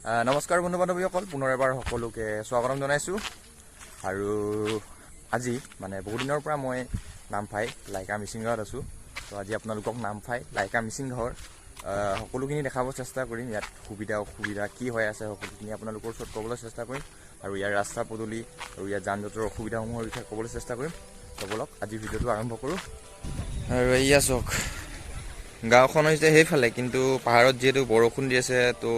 নমস্কাৰ বন্ধু বান্ধৱীসকল, পুনৰ এবাৰ সকলোকে স্বাগতম জনাইছোঁ। আৰু আজি মানে বহুদিনৰ পৰা মই নামফাই লাইকা মিচিং গাঁৱত আছোঁ। তো আজি আপোনালোকক নামফাই লাইকা মিচিং গাঁৱৰ সকলোখিনি দেখাব চেষ্টা কৰিম। ইয়াত সুবিধা অসুবিধা কি হৈ আছে সকলোখিনি আপোনালোকৰ ওচৰত ক'বলৈ চেষ্টা কৰিম। আৰু ইয়াৰ ৰাস্তা পদূলি আৰু ইয়াৰ যান জঁটৰ অসুবিধাসমূহৰ বিষয়ে ক'বলৈ চেষ্টা কৰিম। তো বলক আজি ভিডিঅ'টো আৰম্ভ কৰোঁ। আৰু এয়া চাওক, গাঁওখন হৈছে সেইফালে, কিন্তু পাহাৰত যিহেতু বৰষুণ দি আছে তো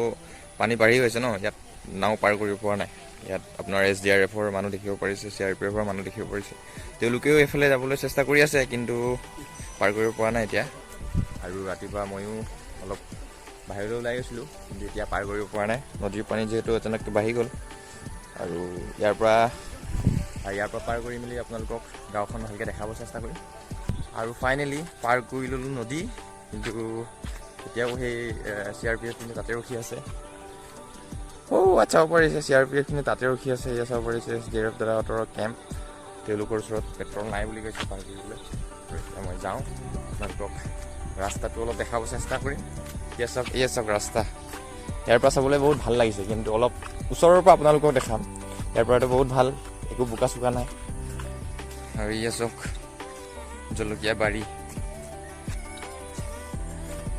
পানী বাঢ়ি গৈছে ন, ইয়াত নাও পাৰ কৰিব পৰা নাই। ইয়াত আপোনাৰ SDRFৰ মানুহ দেখিব পাৰিছে, CRPFৰ মানুহ দেখিব পাৰিছে। তেওঁলোকেও এইফালে যাবলৈ চেষ্টা কৰি আছে, কিন্তু পাৰ কৰিব পৰা নাই এতিয়া। আৰু ৰাতিপুৱা ময়ো অলপ বাহিৰলৈ ওলাই গৈছিলোঁ, কিন্তু এতিয়া পাৰ কৰিব পৰা নাই। নদীৰ পানী যিহেতু অচানককৈ বাঢ়ি গ'ল। আৰু ইয়াৰ পৰা পাৰ কৰি মেলি আপোনালোকক গাঁওখন ভালকৈ দেখাব চেষ্টা কৰিম। আৰু ফাইনেলি পাৰ কৰি ল'লোঁ নদী, কিন্তু এতিয়াও সেই CRPFখিনি তাতে ৰখি আছে। চাব পাৰিছে CRPFখিনি তাতে ৰখি আছে। এয়া চাব পাৰিছে SDRF দাদাহঁতৰ কেম্প। তেওঁলোকৰ ওচৰত পেট্ৰল নাই বুলি কৈছে পাৰ কৰিবলৈ। এতিয়া মই যাওঁ, আপোনালোকক ৰাস্তাটো অলপ দেখাব চেষ্টা কৰিম। এয়া চাওক ৰাস্তা। ইয়াৰ পৰা চাবলৈ বহুত ভাল লাগিছে, কিন্তু অলপ ওচৰৰ পৰা আপোনালোকক দেখাম। ইয়াৰ পৰাতো বহুত ভাল, একো বোকা চোকা নাই। আৰু এয়া চাওক জলকীয়া বাৰী।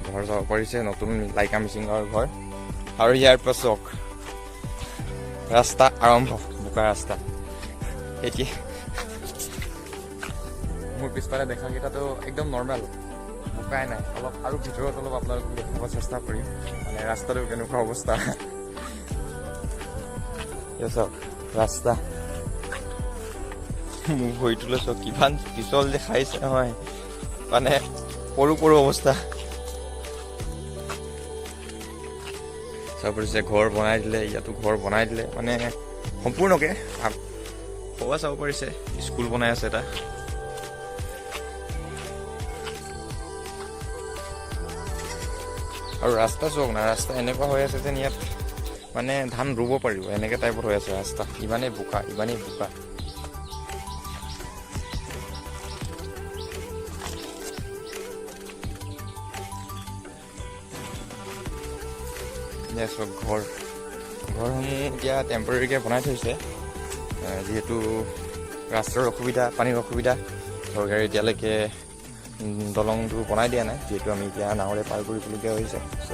ঘৰ চাব পাৰিছে, নতুন লাইকা মিচিং গাঁৱৰ ঘৰ। আৰু ইয়াৰ পৰা চাওক ৰাস্তা আৰম্ভ, বোকা ৰাস্তা। এতিয়া মোৰ পিছফালে দেখাকেইটাতো একদম নৰ্মেল, বোকাই নাই। অলপ আৰু ভিতৰত অলপ আপোনালোকক দেখাব চেষ্টা কৰিম, মানে ৰাস্তাটো কেনেকুৱা অৱস্থা। চাওক ৰাস্তা, মোৰ ভৰিটোলৈ চাওক কিমান পিছল দেখাইছে নহয়, মানে সৰু অৱস্থা। চাব পাৰিছে ঘৰ বনাই দিলে, ইয়াতো ঘৰ বনাই দিলে, মানে সম্পূৰ্ণকৈ সবা চাব পাৰিছে। স্কুল বনাই আছে এটা। আৰু ৰাস্তা চাওক না, ৰাস্তা এনেকুৱা হৈ আছে যেন ইয়াত মানে ধান ৰুব পাৰিব, এনেকৈ টাইপত হৈ আছে ৰাস্তা। ইমানেই বোকা, ইমানেই বোকা। চব ঘৰসমূহ এতিয়া টেম্পৰেৰীকৈ বনাই থৈছে, যিহেতু ৰাস্তাৰ অসুবিধা, পানীৰ অসুবিধা। চৰকাৰে এতিয়ালৈকে দলংটো বনাই দিয়া নাই, যিহেতু আমি এতিয়া নাৱৰে পাৰ কৰিবলগীয়া হৈছে। চ'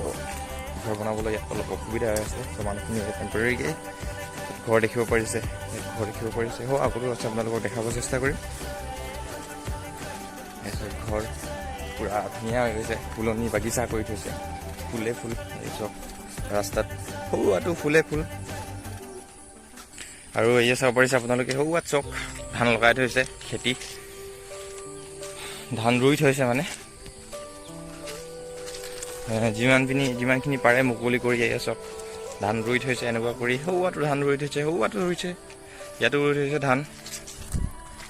ঘৰ বনাবলৈ ইয়াত অলপ অসুবিধা হৈ আছে। চ' মানুহখিনি টেম্পৰেৰীকৈ ঘৰ দেখিব পাৰিছে, আগতো আছে, আপোনালোকক দেখাব চেষ্টা কৰিম। ঘৰ পূৰা ধুনীয়া হৈ গৈছে, ফুলনি বাগিচা কৰি থৈছে, ফুলে ফুল। এই চব ৰাস্তাত সৰুৱাটো ফুলে ফুল। আৰু এয়া চাব পাৰিছে আপোনালোকে, সৰুৱাত চক ধান লগাই থৈছে, খেতি ধান ৰুই থৈছে, মানে যিমানখিনি পাৰে মুকলি কৰি এয়া চক ধান ৰুই থৈছে। এনেকুৱা কৰি সৰুৱাটো ধান ৰুই থৈছে, ইয়াতো ৰুই থৈছে ধান।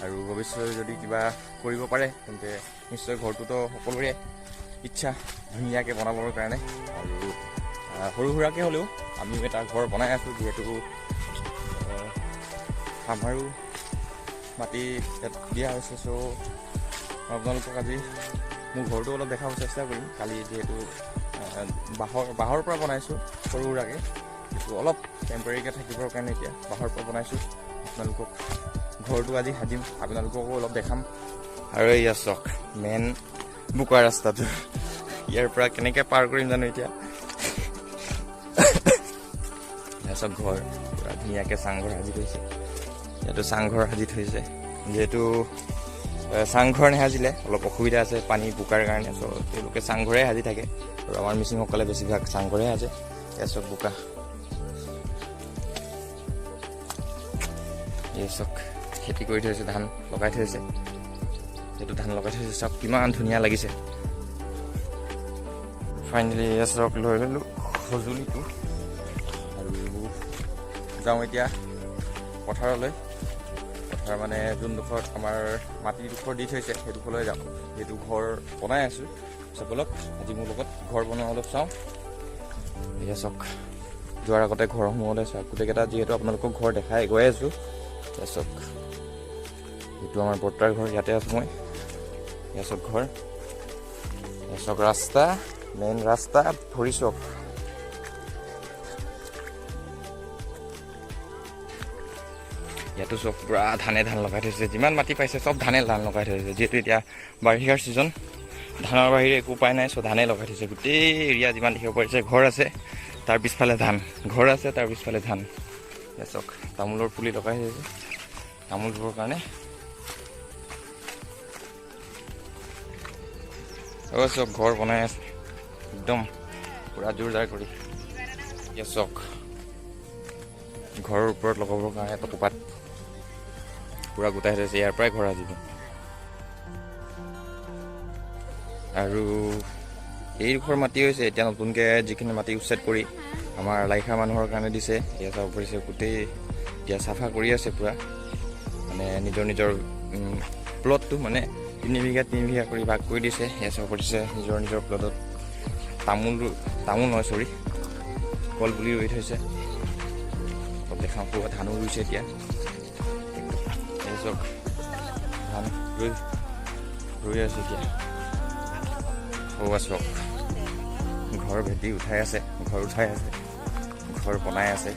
আৰু ভৱিষ্যতে যদি কিবা কৰিব পাৰে তেন্তে নিশ্চয় ঘৰটোতো সকলোৰে ইচ্ছা ধুনীয়াকৈ বনাবৰ কাৰণে। আৰু সৰু সুৰাকৈ হ'লেও আমিও এটা ঘৰ বনাই আছোঁ, যিহেতু আমাৰো মাটি ইয়াত দিয়া হৈছে। চ' আপোনালোকক আজি মোৰ ঘৰটো অলপ দেখাব চেষ্টা কৰিম। কালি যিহেতু বাঁহৰ পৰা বনাইছোঁ সৰু সুৰাকৈ, কিন্তু অলপ টেম্পৰেৰীকৈ থাকিবৰ কাৰণে এতিয়া বাঁহৰ পৰা বনাইছোঁ। আপোনালোকক ঘৰটো আজি সাজিম, আপোনালোককো অলপ দেখাম। আৰু এয়া চাওক মেইন বোকা ৰাস্তাটো, ইয়াৰ পৰা কেনেকৈ পাৰ কৰিম জানো এতিয়া। চব ঘৰ পূৰা ধুনীয়াকৈ চাংঘৰ সাজি থৈছে। ইয়াতো চাংঘৰ সাজি থৈছে, যিহেতু চাংঘৰ নেসাজিলে অলপ অসুবিধা আছে পানী বোকাৰ কাৰণে। চ' তেওঁলোকে চাংঘৰে সাজি থাকে, আৰু আমাৰ মিচিংসকলে বেছিভাগ চাংঘৰে সাজে। এয়া চব বোকা, এই চব খেতি কৰি থৈছে, ধান লগাই থৈছে। যিহেতু ধান লগাই থৈছে, চব কিমান ধুনীয়া লাগিছে। ফাইনেলি এয়া চব লৈ ল'লোঁ সঁজুলিটো, আৰু যাওঁ এতিয়া পথাৰলৈ। পথাৰ মানে যোনডোখৰত আমাৰ মাটিডোখৰ দি থৈছে সেইডোখৰলৈ যাওঁ, যিহেতু ঘৰ বনাই আছোঁ। চাবলৈ আজি মোৰ লগত ঘৰ বনোৱা অলপ চাওঁ। এয়া চাওক যোৱাৰ আগতে ঘৰসমূহলৈ চাওক, গোটেইকেইটা যিহেতু আপোনালোকক ঘৰ দেখাই গৈ আছোঁ। এয়া চাওক এইটো আমাৰ বৰ্তাৰ ঘৰ, ইয়াতে আছোঁ মই। এয়া চাওক ঘৰ, এয়া চাওক ৰাস্তা, মেইন ৰাস্তা ভৰি চাওক। ইয়াতো চব পূৰা ধান লগাই থৈছে, যিমান মাটি পাইছে চব ধান লগাই থৈছে, যিহেতু এতিয়া বাৰিষাৰ ছিজন, ধানৰ বাহিৰে একো উপায় নাই, চ' ধানে লগাই থৈছে। গোটেই এৰিয়া যিমান দেখিব পাৰিছে, ঘৰ আছে তাৰ পিছফালে ধান, ঘৰ আছে তাৰ পিছফালে ধান। এয়া চাওক তামোলৰ পুলি লগাই থৈছে তামোল ৰুবৰ কাৰণে। চব ঘৰ বনাই আছে একদম পূৰা জোৰদাৰ কৰি। এয়া চাওক ঘৰৰ ওপৰত লগাবৰ কাৰণে টকোপাত পূৰা গোটাই থৈছে, ইয়াৰ পৰাই ঘৰ সাজিব। আৰু এইডোখৰ মাটি হৈছে এতিয়া নতুনকৈ যিখিনি মাটি উচ্ছেদ কৰি আমাৰ লাইশা মানুহৰ কাৰণে দিছে। এয়া চাব পাৰিছে গোটেই এতিয়া চাফা কৰি আছে পূৰা, মানে নিজৰ প্লটটো মানে 3 বিঘা কৰি ভাগ কৰি দিছে। এয়া চাব পাৰিছে নিজৰ প্লটত তামোল নহয় চৰি কল পুলি ৰুই থৈছে। দেখাওঁ পূৰা ধানো ৰুইছে এতিয়া। চব ধান ৰুই আছে এতিয়া। চাওক ঘৰ ভেটি উঠাই আছে, ঘৰ বনাই আছে।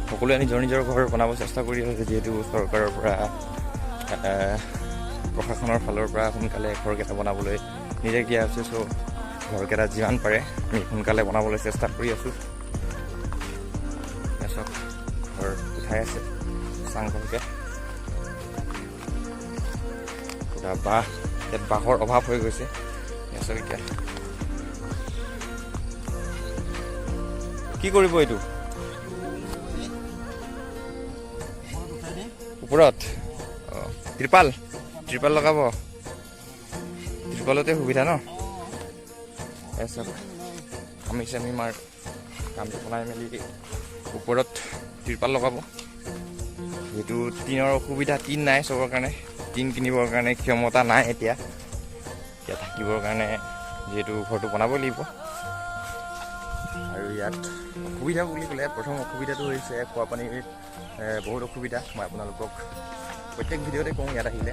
সকলোৱে নিজৰ ঘৰ বনাব চেষ্টা কৰি আছে, যিহেতু চৰকাৰৰ পৰা প্ৰশাসনৰ ফালৰ পৰা সোনকালে ঘৰকেইটা বনাবলৈ নিৰ্দেশ দিয়া হৈছে। চ' ঘৰকেইটা যিমান পাৰে আমি সোনকালে বনাবলৈ চেষ্টা কৰি আছোঁ। চব ঘৰ উঠাই আছে চাংঘৰকৈ। ইয়াত বাঁহৰ অভাৱ হৈ গৈছে। এতিয়া কি কৰিব এইটো ওপৰত? ত্ৰিপাল লগাব, ত্ৰিপালতে সুবিধা ন। আমি মাৰ কামটো বনাই মেলি ওপৰত ত্ৰিপাল লগাব। যিহেতু টিনৰ অসুবিধা, টিন নাই চবৰ কাৰণে, টিন কিনিবৰ কাৰণে ক্ষমতা নাই এতিয়া থাকিবৰ কাৰণে, যিহেতু ঘৰটো বনাবই লাগিব। আৰু ইয়াত অসুবিধা বুলি ক'লে প্ৰথম অসুবিধাটো হৈছে খোৱা পানীৰ বহুত অসুবিধা। মই আপোনালোকক প্ৰত্যেক ভিডিঅ'তে কওঁ, ইয়াত আহিলে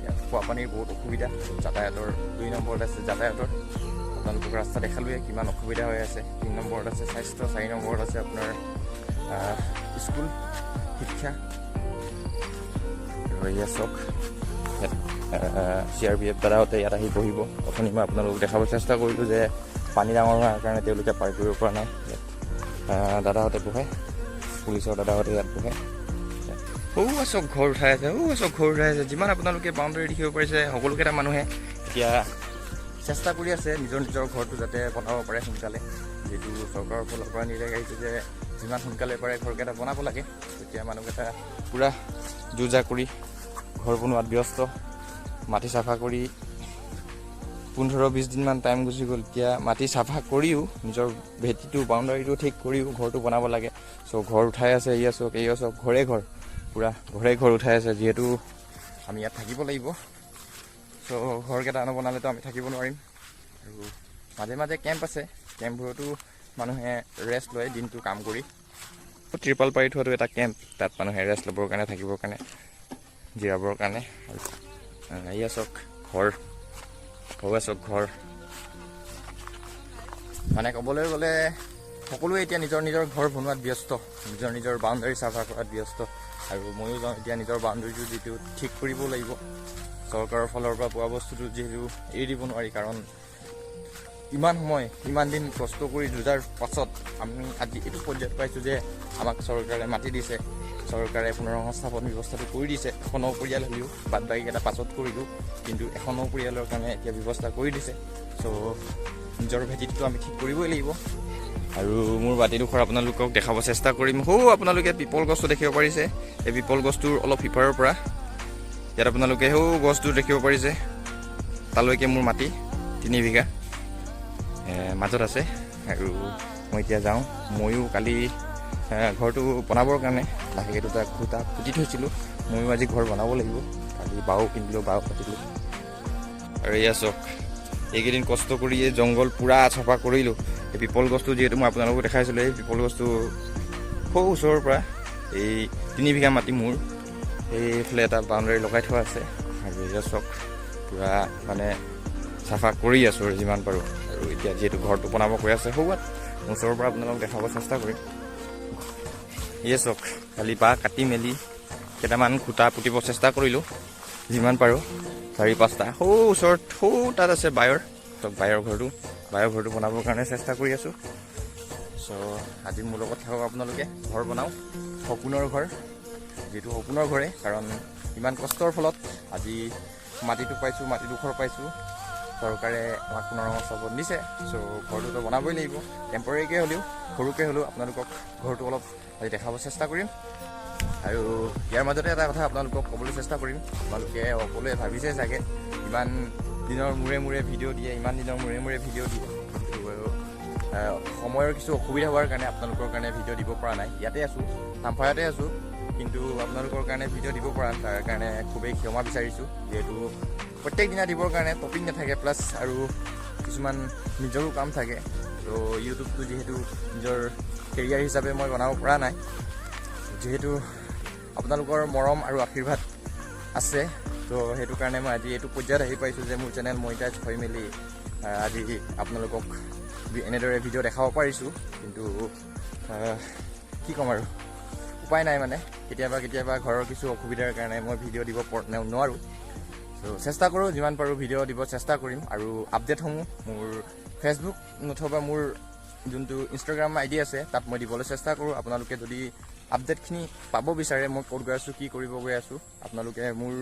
ইয়াত খোৱা পানীৰ বহুত অসুবিধা। যাতায়াতৰ 2 নম্বৰত আছে যাতায়াতৰ, আপোনালোকক ৰাস্তা দেখালোৱে কিমান অসুবিধা হৈ আছে। 3 নম্বৰত আছে স্বাস্থ্য, 4 নম্বৰত আছে আপোনাৰ স্কুল শিক্ষা। আৰু এয়া চাওক ইয়াত CRPF দাদাহঁতে ইয়াত আহি বহিব। অথনি মই আপোনালোকক দেখাব চেষ্টা কৰিলোঁ যে পানী ডাঙৰ হোৱাৰ কাৰণে তেওঁলোকে পাৰ কৰিব পৰা নাই। ইয়াত দাদাহঁতে বহে, পুলিচৰ দাদাহঁতে ইয়াত বহে। চব ঘৰ উঠাই আছে, যিমান আপোনালোকে বাউণ্ডেৰী দেখিব পাৰিছে। সকলোকেইটা মানুহে এতিয়া চেষ্টা কৰি আছে নিজৰ ঘৰটো যাতে বনাব পাৰে সোনকালে, যিহেতু চৰকাৰৰ ফালৰ পৰা নিৰ্দেশ আহিছে যে যিমান সোনকালে পাৰে ঘৰকেইটা বনাব লাগে। তেতিয়া মানুহকেইটা পূৰা যো-জা কৰি ঘৰ বনোৱাত ব্যস্ত। মাটি চাফা কৰি 15-20 দিনমান টাইম গুচি গ'ল। এতিয়া মাটি চাফা কৰিও নিজৰ ভেটিটো বাউণ্ডাৰীটো ঠিক কৰিও ঘৰটো বনাব লাগে। চ' ঘৰ উঠাই আছে। এয়া চব ঘৰে ঘৰ উঠাই আছে, যিহেতু আমি ইয়াত থাকিব লাগিব। চ' ঘৰকেইটা নবনালেতো আমি থাকিব নোৱাৰিম। আৰু মাজে মাজে কেম্প আছে, কেম্পবোৰতো মানুহে ৰেষ্ট লয় দিনটো কাম কৰি। ত্ৰিপাল পাৰি থোৱাটো এটা কেম্প, তাত মানুহে ৰেষ্ট ল'বৰ কাৰণে, থাকিবৰ কাৰণে, জিৰাবৰ কাৰণে। এয়া চাওক ঘৰ মানে ক'বলৈ গ'লে সকলোৱে এতিয়া নিজৰ ঘৰ বনোৱাত ব্যস্ত, নিজৰ বাউণ্ডাৰী চাফা কৰাত ব্যস্ত। আৰু ময়ো যাওঁ এতিয়া নিজৰ বাউণ্ডাৰীটো যিটো ঠিক কৰিব লাগিব। চৰকাৰৰ ফালৰ পৰা পোৱা বস্তুটো যিহেতু এৰি দিব নোৱাৰি, কাৰণ ইমান দিন কষ্ট কৰি যুঁজাৰ পাছত আমি আজি এইটো পৰ্যায়ত পাইছোঁ যে আমাক চৰকাৰে মাটি দিছে, চৰকাৰে পুনৰ্সংস্থাপন ব্যৱস্থাটো কৰি দিছে। 109 পৰিয়াল হ'লেও বাদ বাকীকেইটা পাছত কৰিলোঁ, কিন্তু 109 পৰিয়ালৰ কাৰণে এতিয়া ব্যৱস্থা কৰি দিছে। চ' নিজৰ ভেটিটো আমি ঠিক কৰিবই লাগিব। আৰু মোৰ বাতিডোখৰ আপোনালোকক দেখাব চেষ্টা কৰিম। আপোনালোকে পিপল গছটো দেখিব পাৰিছে। এই পিপল গছটোৰ অলপ সিপাৰৰ পৰা ইয়াত আপোনালোকে গছটো দেখিব পাৰিছে। তালৈকে মোৰ মাটি 3 বিঘা মাজত আছে। আৰু মই এতিয়া যাওঁ। ময়ো কালি ঘৰটো বনাবৰ কাৰণে লাহেকৈ 2টা খুঁটা পুতি থৈছিলোঁ। ময়ো আজি ঘৰ বনাব লাগিব। কালি বাঁহ কিনিলোঁ, বাঁহ কাটিলোঁ। আৰু এয়া চাওক, এইকেইদিন কষ্ট কৰি এই জংঘল পূৰা চাফা কৰিলোঁ। এই পিপল গছটো যিহেতু মই আপোনালোকক দেখাইছিলোঁ, এই পিপল গছটো ওচৰৰ পৰা এই 3 বিঘা মাটি মোৰ এইফালে এটা বাউণ্ডাৰী লগাই থোৱা আছে। আৰু এয়া চাওক পূৰা মানে চাফা কৰি আছোঁ আৰু যিমান পাৰোঁ। আৰু এতিয়া যিহেতু ঘৰটো বনাব কৈ আছে, ওচৰৰ পৰা আপোনালোকক দেখাব চেষ্টা কৰিম। এয়া চাওক কালি বাঁহ কাটি মেলি কেইটামান খুঁটা পুতিব চেষ্টা কৰিলোঁ যিমান পাৰোঁ 4-5টা সৌ ওচৰত সৌ তাত আছে বায়ৰ ঘৰটো বনাবৰ কাৰণে চেষ্টা কৰি আছোঁ। চ' আজি মোৰ লগত থাকক আপোনালোকে, ঘৰ বনাওঁ, সপোনৰ ঘৰ, যিহেতু সপোনৰ ঘৰে, কাৰণ ইমান কষ্টৰ ফলত আজি মাটিটো পাইছোঁ, মাটিডোখৰ পাইছোঁ, চৰকাৰে আমাক পুনৰ চবত দিছে। চ' ঘৰটোতো বনাবই লাগিব, টেম্পৰেৰীকৈ হ'লেও সৰুকৈ হ'লেও আপোনালোকক ঘৰটো অলপ আজি দেখাব চেষ্টা কৰিম। আৰু ইয়াৰ মাজতে এটা কথা আপোনালোকক ক'বলৈ চেষ্টা কৰিম, আপোনালোকে সকলোৱে ভাবিছে চাগে ইমান দিনৰ মূৰে ভিডিঅ' দিয়ে, সময়ৰ কিছু অসুবিধা হোৱাৰ কাৰণে আপোনালোকৰ কাৰণে ভিডিঅ' দিব পৰা নাই। ইয়াতে আছোঁ, নামফায়াতে আছোঁ, কিন্তু আপোনালোকৰ কাৰণে ভিডিঅ' দিব পৰা নাই, তাৰ কাৰণে খুবেই ক্ষমা বিচাৰিছোঁ। যিহেতু প্ৰত্যেক দিনা দিবৰ কাৰণে টপিক নাথাকে, প্লাছ আৰু কিছুমান নিজৰো কাম থাকে। ত' ইউটিউবটো যিহেতু নিজৰ কেৰিয়াৰ হিচাপে মই বনাব পৰা নাই, যিহেতু আপোনালোকৰ মৰম আৰু আশীৰ্বাদ আছে, ত' সেইটো কাৰণে মই আজি এইটো পৰ্যায়ত আহি পাইছোঁ যে মোৰ চেনেল মনিটাইজ হৈ মেলি আজি আপোনালোকক এনেদৰে ভিডিঅ' দেখাব পাৰিছোঁ। কিন্তু কি ক'ম আৰু, উপায় নাই, মানে কেতিয়াবা ঘৰৰ কিছু অসুবিধাৰ কাৰণে মই ভিডিঅ' দিব নোৱাৰোঁ। ত' চেষ্টা কৰোঁ, যিমান পাৰোঁ ভিডিঅ' দিব চেষ্টা কৰিম। আৰু আপডেটসমূহ মোৰ ফেচবুক নথবা মোৰ যোনটো ইনষ্টাগ্ৰাম ID আছে তাত মই দিবলৈ চেষ্টা কৰোঁ। আপোনালোকে যদি আপডেটখিনি পাব বিচাৰে, মই ক'ত গৈ আছোঁ, কি কৰিব গৈ আছোঁ, আপোনালোকে মোৰ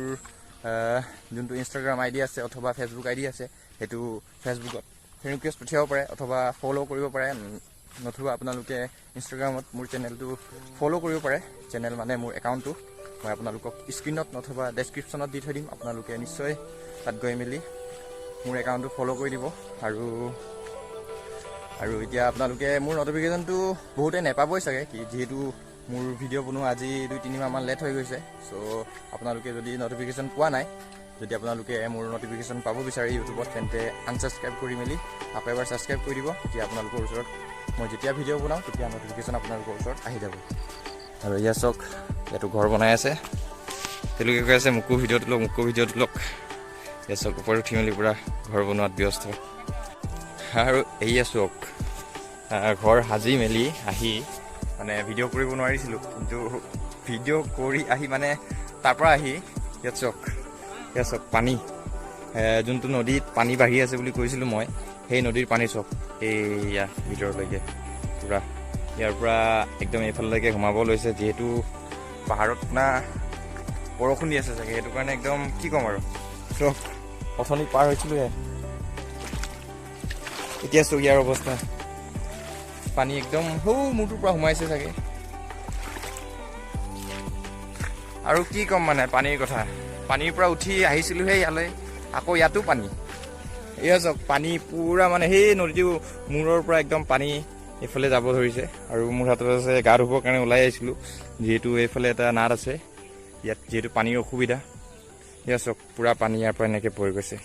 যোনটো ইনষ্টাগ্ৰাম ID আছে অথবা ফেচবুক ID আছে, সেইটো ফেচবুকত ফ্ৰেণ্ড ৰিকুৱেষ্ট পঠিয়াব পাৰে অথবা ফ'ল' কৰিব পাৰে, নতুবা আপোনালোকে ইনষ্টাগ্ৰামত মোৰ চেনেলটো ফ'ল' কৰিব পাৰে। চেনেল মানে মোৰ একাউণ্টটো মই আপোনালোকক স্ক্ৰীণত নথবা ডেছক্ৰিপশ্যনত দি থৈ দিম, আপোনালোকে নিশ্চয় তাত গৈ মেলি মোৰ একাউণ্টটো ফ'ল' কৰি দিব। আৰু এতিয়া আপোনালোকে মোৰ নটিফিকেশ্যনটো বহুতে নাপাবই চাগে, যিহেতু মোৰ ভিডিঅ' বনোৱা আজি 2-3 মাহমান লেট হৈ গৈছে। চ' আপোনালোকে যদি নটিফিকেশ্যন পোৱা নাই, যদি আপোনালোকে মোৰ নটিফিকেশ্যন পাব বিচাৰে ইউটিউবত, তেন্তে আনছাবস্ক্ৰাইব কৰি মেলি আকৌ এবাৰ ছাবস্ক্ৰাইব কৰি দিব। তেতিয়া আপোনালোকৰ ওচৰত মই যেতিয়া ভিডিঅ' বনাওঁ তেতিয়া নটিফিকেশ্যন আপোনালোকৰ ওচৰত আহি যাব। আৰু ইয়াত চাওক, ইয়াতো ঘৰ বনাই আছে, তেওঁলোকে কৈ আছে মোকো ভিডিঅ'টো লওক। ইয়াত চাওক ওপৰত উঠি মেলি পূৰা ঘৰ বনোৱাত ব্যস্ত। আৰু এয়া চাওক, ঘৰ সাজি মেলি আহি মানে ভিডিঅ' কৰিব নোৱাৰিছিলোঁ, কিন্তু ভিডিঅ' কৰি আহি মানে তাৰপৰা আহি ইয়াত চাওক পানী, যোনটো নদীত পানী বাঢ়ি আছে বুলি কৈছিলোঁ মই, সেই নদীৰ পানী চাওক এইয়া ভিতৰলৈকে পূৰা, ইয়াৰ পৰা একদম এইফাললৈকে সোমাব লৈছে। যিহেতু পাহাৰত আপোনাৰ বৰষুণ দি আছে চাগে, সেইটো কাৰণে একদম কি ক'ম আৰু, চাওক অথনি পাৰ হৈছিলোঁহে, এতিয়া চাওক ইয়াৰ অৱস্থা, পানী একদম মূৰটোৰ পৰা সোমাইছে চাগে। আৰু কি ক'ম মানে পানীৰ কথা, পানীৰ পৰা উঠি আহিছিলোঁহে ইয়ালৈ, আকৌ ইয়াতো পানী, এয়া চাওক পানী পূৰা, মানে সেই নদীটো মূৰৰ পৰা একদম পানী এইফালে যাব ধৰিছে। আৰু মোৰ হাতত আছে গা ধুবৰ কাৰণে ওলাই আহিছিলোঁ, যিহেতু এইফালে এটা নাদ আছে, ইয়াত যিহেতু পানীৰ অসুবিধা। এয়া চাওক পূৰা পানী ইয়াৰ পৰা এনেকৈ পৰি গৈছে।